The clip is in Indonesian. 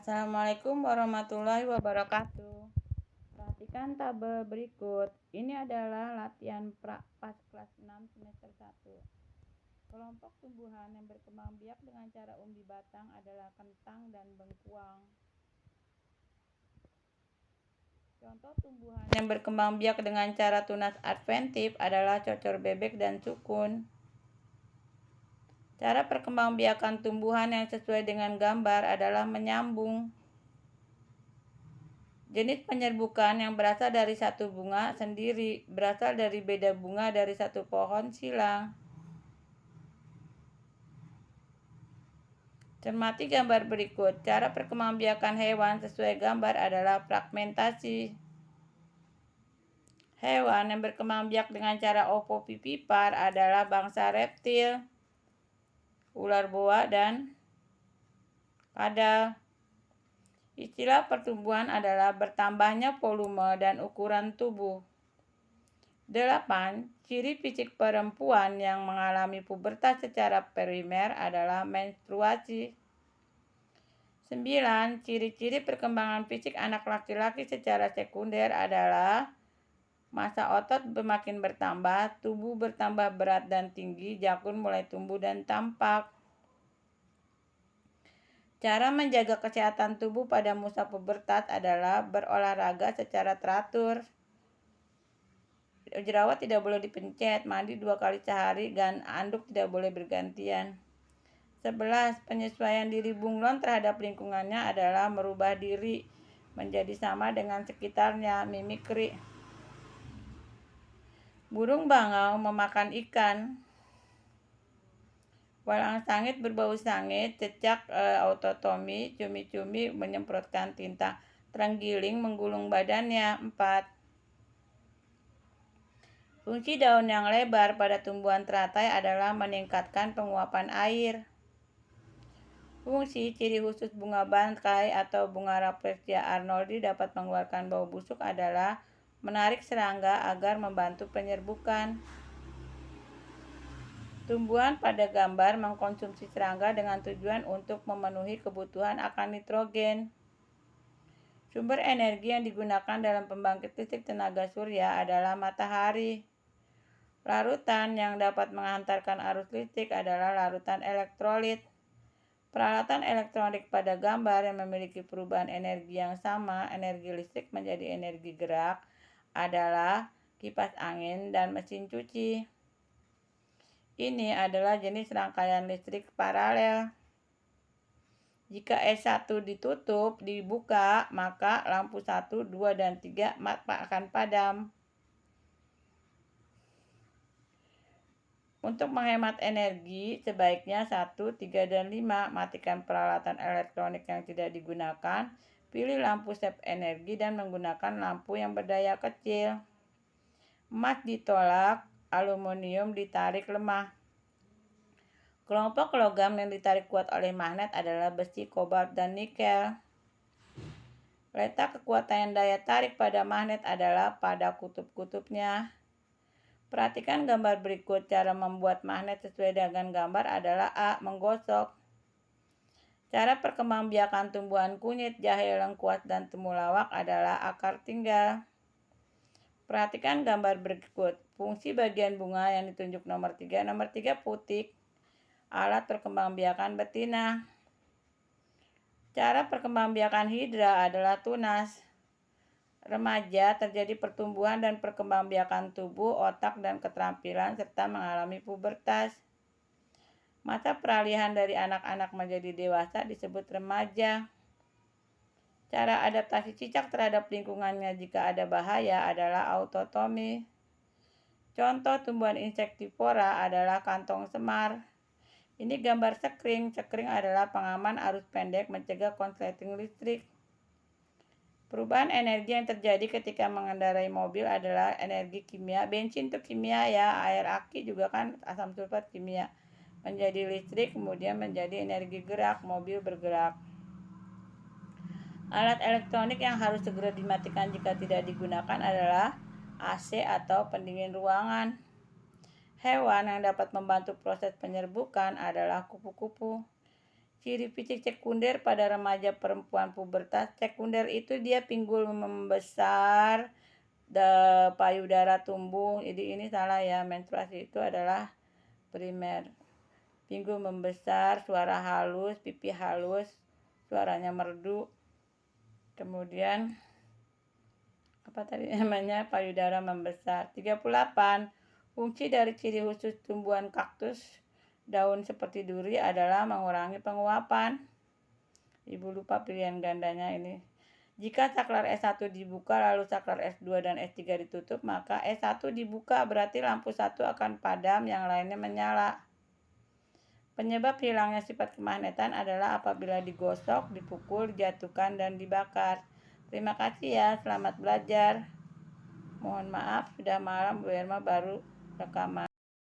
Assalamualaikum warahmatullahi wabarakatuh. Perhatikan tabel berikut. Ini adalah latihan pas kelas 6 semester 1. Kelompok tumbuhan yang berkembang biak dengan cara umbi batang adalah kentang dan bengkuang. Contoh tumbuhan yang berkembang biak dengan cara tunas adventif adalah cocor bebek dan sukun. Cara perkembangbiakan tumbuhan yang sesuai dengan gambar adalah menyambung. Jenis penyerbukan yang berasal dari satu bunga sendiri, berasal dari beda bunga dari satu pohon silang. Cermati gambar berikut. Cara perkembangbiakan hewan sesuai gambar adalah fragmentasi. Hewan yang berkembang biak dengan cara ovovivipar adalah bangsa reptil, ular boa, dan kadal. Istilah pertumbuhan adalah bertambahnya volume dan ukuran tubuh. 8. Ciri fisik perempuan yang mengalami pubertas secara primer adalah menstruasi. 9. Ciri-ciri perkembangan fisik anak laki-laki secara sekunder adalah massa otot semakin bertambah, tubuh bertambah berat dan tinggi, jakun mulai tumbuh dan tampak. Cara menjaga kesehatan tubuh pada masa pubertas adalah berolahraga secara teratur. Jerawat tidak boleh dipencet, mandi 2 kali sehari, dan anduk tidak boleh bergantian. 11. Penyesuaian diri bunglon terhadap lingkungannya adalah merubah diri menjadi sama dengan sekitarnya, mimikri. Burung bangau memakan ikan. Walang sangit berbau sangit, cecak autotomi, cumi-cumi menyemprotkan tinta, terenggiling menggulung badannya. 4. Fungsi daun yang lebar pada tumbuhan teratai adalah meningkatkan penguapan air. Fungsi ciri khusus bunga bangkai atau bunga Rafflesia arnoldi dapat mengeluarkan bau busuk adalah menarik serangga agar membantu penyerbukan. Tumbuhan pada gambar mengkonsumsi serangga dengan tujuan untuk memenuhi kebutuhan akan nitrogen. Sumber energi yang digunakan dalam pembangkit listrik tenaga surya adalah matahari. Larutan yang dapat menghantarkan arus listrik adalah larutan elektrolit. Peralatan elektronik pada gambar yang memiliki perubahan energi yang sama, energi listrik menjadi energi gerak, adalah kipas angin dan mesin cuci. Ini adalah jenis rangkaian listrik paralel. Jika S1 ditutup, dibuka, maka lampu 1, 2, dan 3 akan padam. Untuk menghemat energi, sebaiknya 1, 3, dan 5 matikan peralatan elektronik yang tidak digunakan, pilih lampu save energi dan menggunakan lampu yang berdaya kecil. Emas ditolak, aluminium ditarik lemah. Kelompok logam yang ditarik kuat oleh magnet adalah besi, kobalt, dan nikel. Letak kekuatan daya tarik pada magnet adalah pada kutub-kutubnya. Perhatikan gambar berikut. Cara membuat magnet sesuai dengan gambar adalah A. Menggosok. Cara perkembangbiakan tumbuhan kunyit, jahe, lengkuas, dan temulawak adalah akar tinggal. Perhatikan gambar berikut. Fungsi bagian bunga yang ditunjuk nomor 3. Nomor 3 putik, alat perkembangbiakan betina. Cara perkembangbiakan hidra adalah tunas. Remaja terjadi pertumbuhan dan perkembangbiakan tubuh, otak, dan keterampilan serta mengalami pubertas. Masa peralihan dari anak-anak menjadi dewasa disebut remaja. Cara adaptasi cicak terhadap lingkungannya jika ada bahaya adalah autotomi. Contoh tumbuhan insektivora adalah kantong semar. Ini gambar sekring. Sekring adalah pengaman arus pendek mencegah konsleting listrik. Perubahan energi yang terjadi ketika mengendarai mobil adalah energi kimia. Bensin itu kimia ya, air aki juga kan asam sulfat kimia. Menjadi listrik, kemudian menjadi energi gerak, mobil bergerak. Alat elektronik yang harus segera dimatikan jika tidak digunakan adalah AC atau pendingin ruangan. Hewan yang dapat membantu proses penyerbukan adalah kupu-kupu. Ciri fisik sekunder pada remaja perempuan pubertas. Sekunder itu dia pinggul membesar, payudara tumbuh. Jadi ini salah ya, menstruasi itu adalah primer. Pinggul membesar, suara halus, pipi halus, suaranya merdu. Kemudian apa tadi namanya, payudara membesar. 38. Fungsi dari ciri khusus tumbuhan kaktus daun seperti duri adalah mengurangi penguapan. Ibu lupa pilihan gandanya ini. Jika saklar S1 dibuka lalu saklar S2 dan S3 ditutup, maka S1 dibuka berarti lampu 1 akan padam, yang lainnya menyala. Penyebab hilangnya sifat kemagnetan adalah apabila digosok, dipukul, dijatuhkan, dan dibakar. Terima kasih ya, selamat belajar. Mohon maaf sudah malam, Bu Irma baru rekaman.